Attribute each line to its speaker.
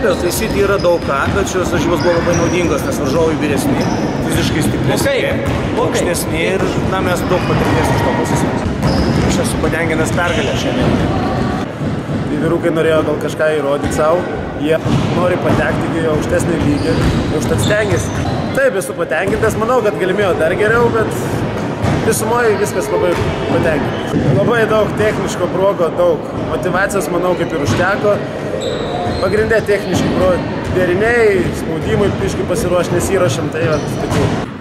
Speaker 1: abejo, taisyti yra daug ką, bet šios varžybos buvo labai naudingos, nes varžovai vyresni, fiziškai stipresni, aukštesni ir na, mes daug patirties iš to pasisėmės. Aš esu patenkintas pergalę šiandien.
Speaker 2: Tai vyrukai norėjo gal kažką įrodyti savo, jie nori patekti į aukštesnį lygį, užtat stengiasi. Taip, esu patenkintas, manau, kad galimėjo dar geriau, bet visumoje viskas labai patenkintas. Labai daug techniško progo, daug motivacijos, manau, kaip ir užteko. Pagrindė techniški deriniai, spaudimui piškai pasiruošti nesiruošiam, tai tokių.